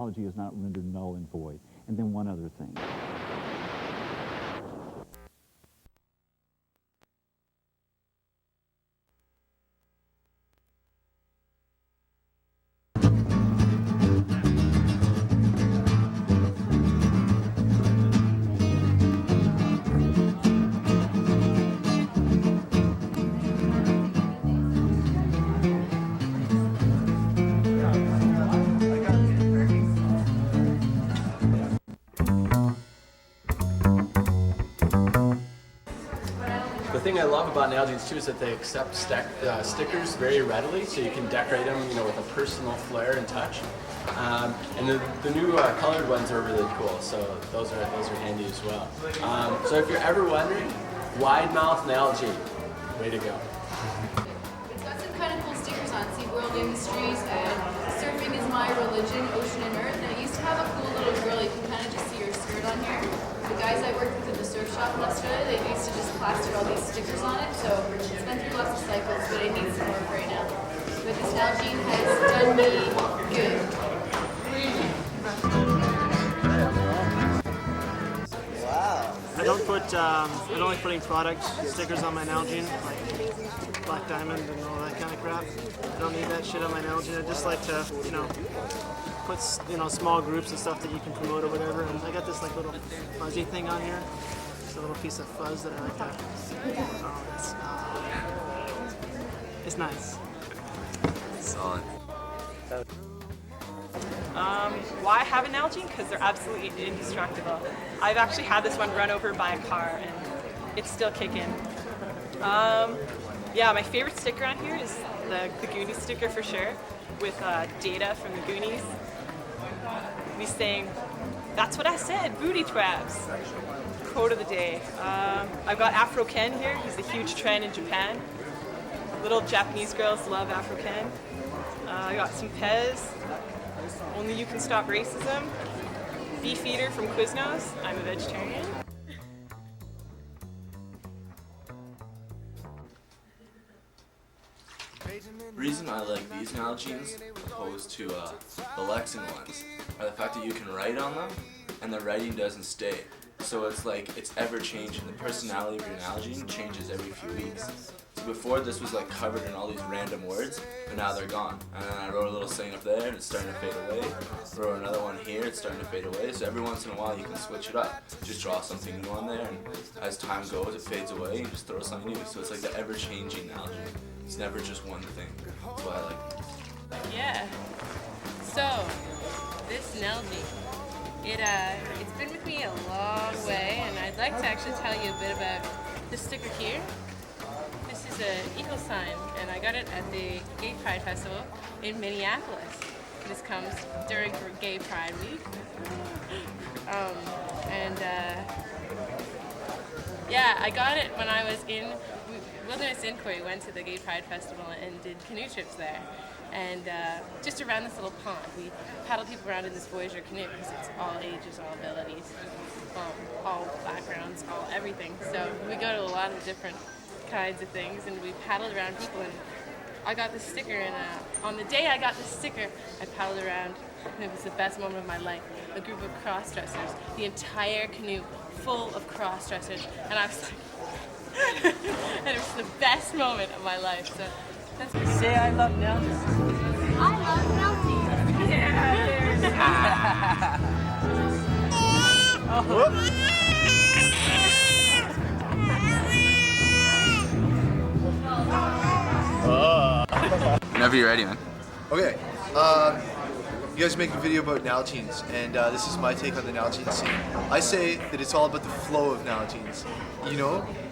Technology is not rendered null and void. And then one other thing. The thing I love about Nalgene's too is that they accept stickers very readily, so you can decorate them, with a personal flair and touch. And the new colored ones are really cool, so those are handy as well. So if you're ever wondering, wide mouth Nalgene, way to go. It's got some kind of cool stickers on SeaWorld Industries and Surfing is My Religion, Ocean and Earth. And it used to have a cool little girl, you can kind of just see her skirt on here. The guys I worked with in the surf shop in Australia, they used to just plaster all these stickers on it, so it's been through lots of cycles, but it needs some work right now. But this Nalgene has done me good. Wow. I don't like putting product stickers on my Nalgene, like Black Diamond and all that kind of crap. I don't need that shit on my Nalgene. I just like to, put, small groups and stuff that you can promote or whatever. And I got this like little fuzzy thing on here. Just a little piece of fuzz that I like to, it's nice. Solid. Why have an Nalgene? Because they're absolutely indestructible. I've actually had this one run over by a car and it's still kicking. Yeah, my favorite sticker on here is the Goonies sticker for sure, with Data from the Goonies. He's saying, "That's what I said, booty traps." Quote of the day. I've got Afro Ken here. He's a huge trend in Japan. Little Japanese girls love Afro Ken. I got some Pez. Only You Can Stop Racism. Beef Eater from Quiznos. I'm a vegetarian. The reason I like these Nalgenes opposed to the Lexan ones are the fact that you can write on them and the writing doesn't stay. So it's like it's ever changing. The personality of your Nalgene changes every few weeks. So before this was like covered in all these random words, but now they're gone. And then I wrote a little saying up there and it's starting to fade away. Wrote another one here, it's starting to fade away. So every once in a while you can switch it up. Just draw something new on there, and as time goes it fades away and just throw something new. So it's like the ever-changing Nalgene. It's never just one thing. That's why I like it. Yeah. So, this Nalgene, it's been with me a long way, and I'd like to actually tell you a bit about this sticker here. This is an eagle sign, and I got it at the Gay Pride Festival in Minneapolis. This comes during Gay Pride Week. Yeah, I got it when I was in Wilderness Inquiry. Went to the Gay Pride Festival and did canoe trips there. And just around this little pond, we paddle people around in this Voyager canoe because it's all ages, all abilities, all backgrounds, all everything. So we go to a lot of different kinds of things, and we paddled around people. And I got this sticker, and on the day I got this sticker, I paddled around, and it was the best moment of my life. A group of cross-dressers, the entire canoe full of cross-dressers, and I was like, and it was the best moment of my life. So. Say I love Nalgene. I love Nalgene. Whenever you're ready, man. Okay, you guys are making a video about Nalgenes, and this is my take on the Nalgene scene. I say that it's all about the flow of Nalgenes.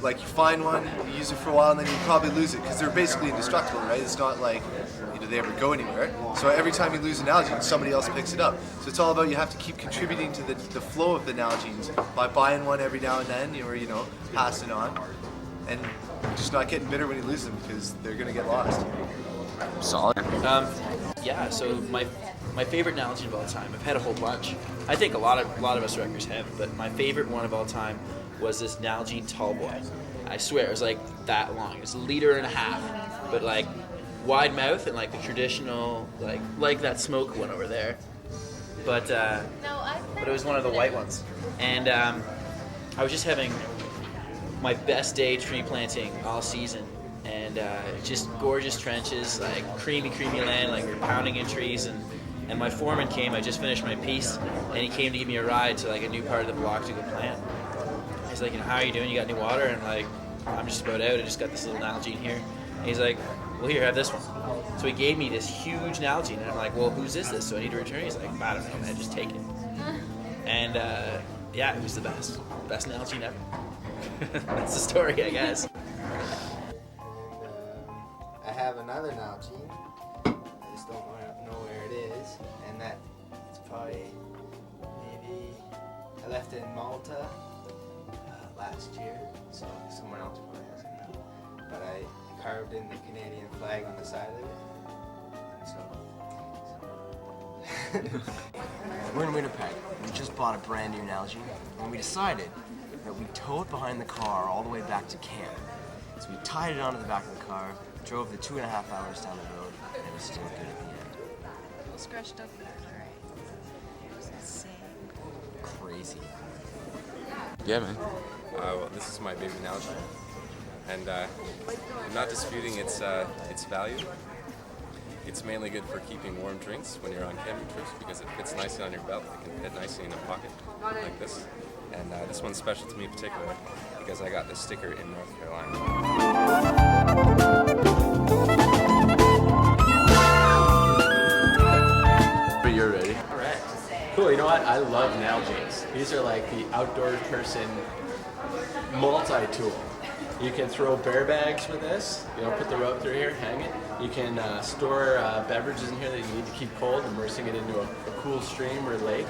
Like you find one, you use it for a while, and then you probably lose it, because they're basically indestructible, right? It's not like they ever go anywhere. So every time you lose a Nalgene, somebody else picks it up. So it's all about you have to keep contributing to the flow of the Nalgenes by buying one every now and then, or passing on, and just not getting bitter when you lose them, because they're gonna get lost. Solid. Yeah, so my favorite Nalgene of all time, I've had a whole bunch. I think a lot of us wreckers have, but my favorite one of all time was this Nalgene Tallboy. I swear, it was like that long. It was a liter and a half, but like wide mouth and like the traditional, like that smoke one over there. but it was one of the white ones. And I was just having my best day tree planting all season, and just gorgeous trenches, like creamy land, like we're pounding in trees. And my foreman came. I just finished my piece, and he came to give me a ride to like a new part of the block to go plant. He's like, how are you doing? You got any water? And I'm like, I'm just about out. I just got this little Nalgene here. And he's like, well, here, have this one. So he gave me this huge Nalgene, and I'm like, well, whose is this? So I need to return it. He's like, I don't know, man, just take it. And yeah, it was the best Nalgene ever. That's the story, I guess. I have another Nalgene. I just don't know where it is, and that it's probably maybe I left it in Malta last year, so someone else probably has it now. But I carved in the Canadian flag on the side of it, and so. We're in Winnipeg. We just bought a brand new Nalgene, and we decided that we tow it behind the car all the way back to camp. So we tied it onto the back of the car, drove the 2.5 hours down the road, and it was still good at the end. All scratched up, alright. Crazy. Yeah, man. Well, this is my baby Nalgene, and I'm not disputing its value. It's mainly good for keeping warm drinks when you're on camping trips because it fits nicely on your belt. It can fit nicely in a pocket like this. And this one's special to me in particular because I got this sticker in North Carolina. But you're ready. All right. Cool. You know what? I love Nalgenes. These are like the outdoor person multi-tool. You can throw bear bags with this. You know, put the rope through here, hang it. You can store beverages in here that you need to keep cold, immersing it into a cool stream or lake.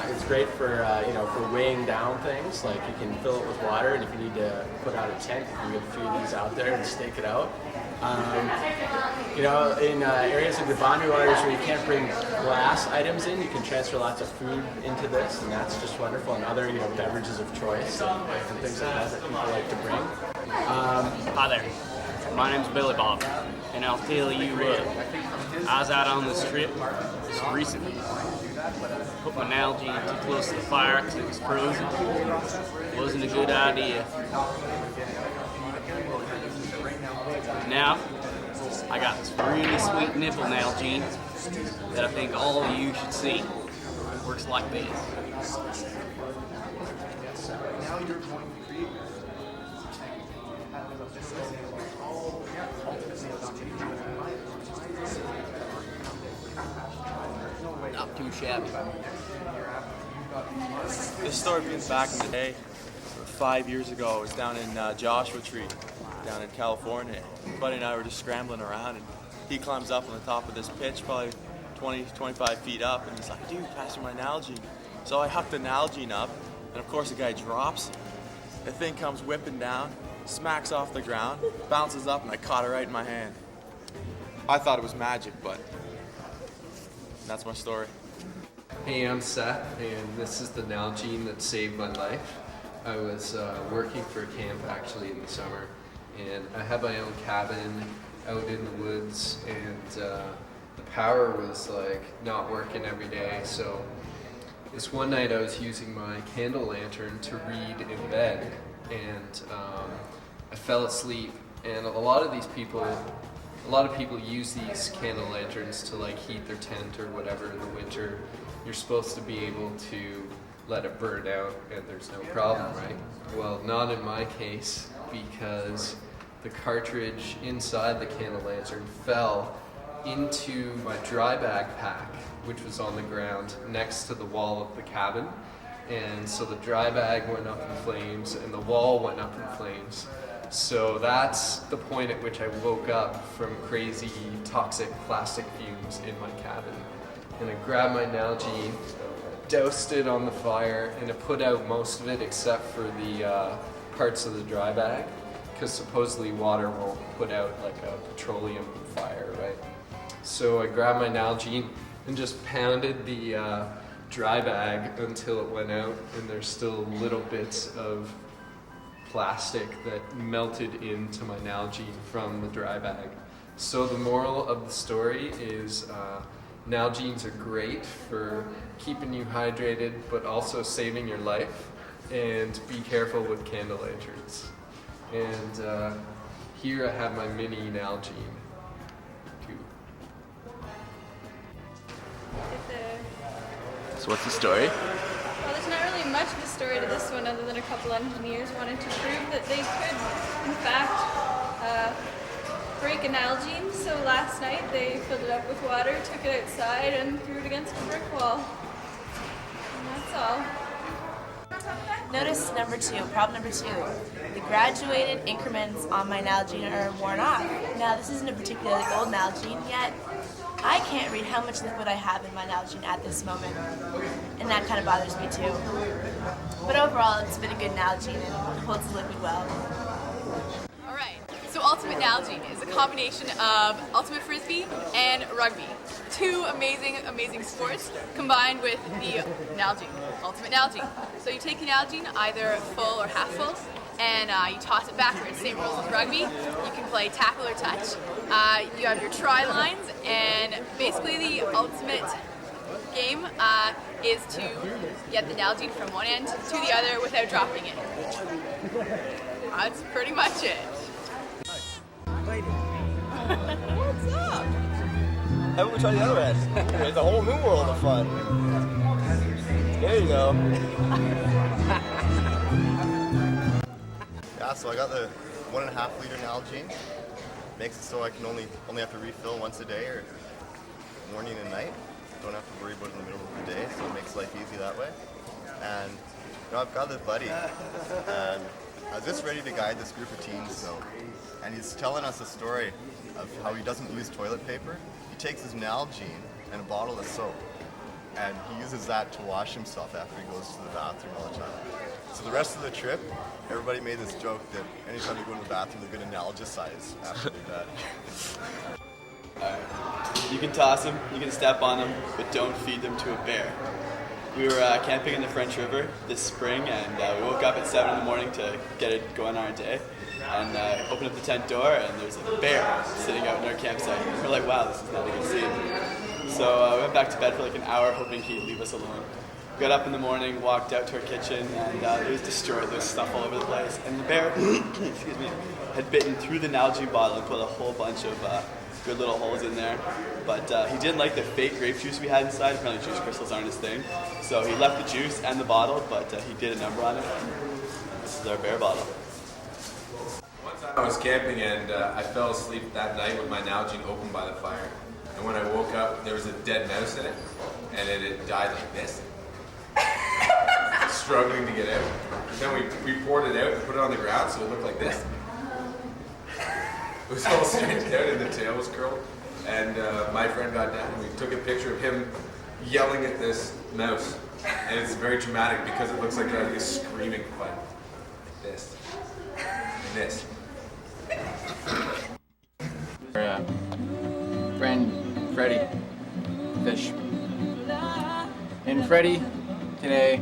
It's great for for weighing down things. Like you can fill it with water, and if you need to put out a tent, you can get a few of these out there and stake it out. In areas of the boundary waters where you can't bring glass items in, you can transfer lots of food into this, and that's just wonderful. And other beverages of choice and things like that people like to bring. Hi there. My name's Billy Bob, and I'll tell you what, I was out on this trip just recently. Put my Nalgene too close to the fire because it was frozen. Wasn't a good idea. Now, I got this really sweet nipple Nalgene that I think all of you should see. It works like this. Not too shabby. This story begins back in the day. 5 years ago, I was down in Joshua Tree, down in California. Buddy and I were just scrambling around, and he climbs up on the top of this pitch, probably 20, 25 feet up, and he's like, dude, pass me my Nalgene. So I huck the Nalgene up, and of course the guy drops. The thing comes whipping down, smacks off the ground, bounces up, and I caught it right in my hand. I thought it was magic, but that's my story. Hey, I'm Seth, and this is the Nalgene that saved my life. I was working for a camp actually in the summer, and I had my own cabin out in the woods, and the power was like not working every day. So this one night I was using my candle lantern to read in bed, and I fell asleep. And a lot of people use these candle lanterns to like heat their tent or whatever in the winter. You're supposed to be able to let it burn out and there's no problem, right? Well, not in my case, because the cartridge inside the candle lantern fell into my dry bag pack, which was on the ground next to the wall of the cabin. And so the dry bag went up in flames and the wall went up in flames. So that's the point at which I woke up from crazy toxic plastic fumes in my cabin. And I grabbed my Nalgene, doused it on the fire, and it put out most of it except for the parts of the dry bag, because supposedly water won't put out like a petroleum fire, right? So I grabbed my Nalgene and just pounded the dry bag until it went out, and there's still little bits of plastic that melted into my Nalgene from the dry bag. So the moral of the story is Nalgene's are great for keeping you hydrated, but also saving your life. And be careful with candle lanterns. And here I have my mini Nalgene. So what's the story? Well, there's not really much of a story to this one other than a couple engineers wanted to prove that they could, in fact, break a Nalgene. So last night they filled it up with water, took it outside, and threw it against a brick wall. And that's all. Notice number 2, problem number 2. The graduated increments on my Nalgene are worn off. Now, this isn't a particularly old Nalgene yet. I can't read how much liquid I have in my Nalgene at this moment, and that kind of bothers me too. But overall, it's been a good Nalgene and holds the liquid well. Alright, so Ultimate Nalgene is a combination of Ultimate Frisbee and Rugby. 2 amazing sports combined with the Nalgene, Ultimate Nalgene. So you take the Nalgene either full or half full, and you toss it backwards. Same rules as Rugby. You can play tackle or touch. You have your try lines, and basically the ultimate game is to get the Nalgene from one end to the other without dropping it. That's pretty much it. What's up? How about we try the other end? There's a whole new world of fun. There you go. Yeah, so I got the 1.5 liter Nalgene. Makes it so I can only have to refill once a day, or morning and night. Don't have to worry about it in the middle of the day, so it makes life easy that way. And I've got this buddy, and I was just ready to guide this group of teens, and he's telling us a story of how he doesn't use toilet paper. He takes his Nalgene and a bottle of soap, and he uses that to wash himself after he goes to the bathroom all the time. So the rest of the trip, everybody made this joke that anytime they go to the bathroom, they're going to analgesize after they're done. You can toss them, you can step on them, but don't feed them to a bear. We were camping in the French River this spring, and we woke up at 7 in the morning to get it going on our day. And opened up the tent door, and there's a bear sitting out in our campsite. We're like, wow, this is not a good scene. So we went back to bed for like an hour, hoping he'd leave us alone. Got up in the morning, walked out to our kitchen, and it was destroyed. There's stuff all over the place. And the bear, excuse me, had bitten through the Nalgene bottle and put a whole bunch of good little holes in there. But he didn't like the fake grape juice we had inside. Apparently juice crystals aren't his thing. So he left the juice and the bottle, but he did a number on it. This is our bear bottle. I was camping and I fell asleep that night with my Nalgene open by the fire. And when I woke up, there was a dead mouse in it, and it had died like this, struggling to get out. Then we poured it out and put it on the ground so it looked like this. It was all stretched out and the tail was curled. And my friend got down and we took a picture of him yelling at this mouse. And it's very dramatic because it looks like he's screaming like this and this. Friend Freddie, Fish. And Freddie, today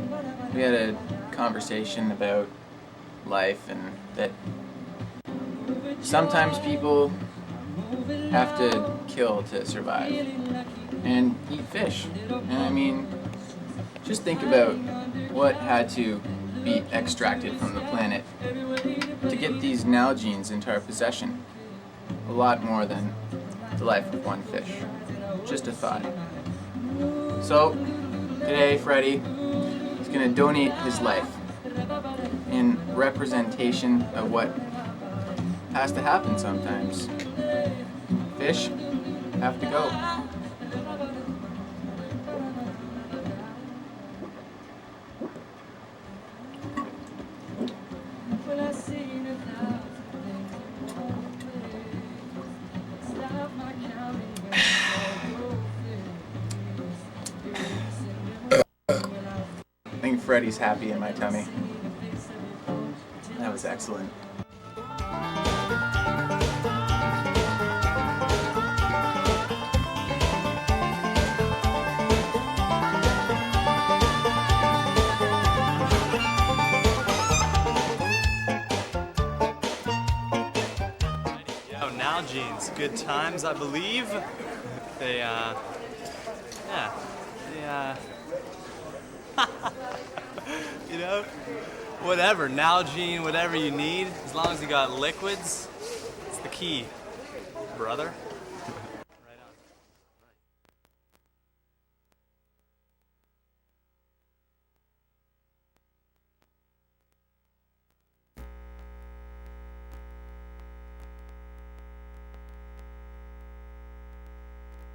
we had a conversation about life and that sometimes people have to kill to survive and eat fish. And I mean, just think about what had to be extracted from the planet to get these Nalgenes into our possession. A lot more than the life of one fish. Just a thought. So, today Freddie is going to donate his life in representation of what has to happen sometimes. Fish have to go. I think Freddie's happy in my tummy. That was excellent. Nalgene's good times, I believe. They Yeah. You know, whatever, Nalgene, whatever you need, as long as you got liquids, it's the key, brother.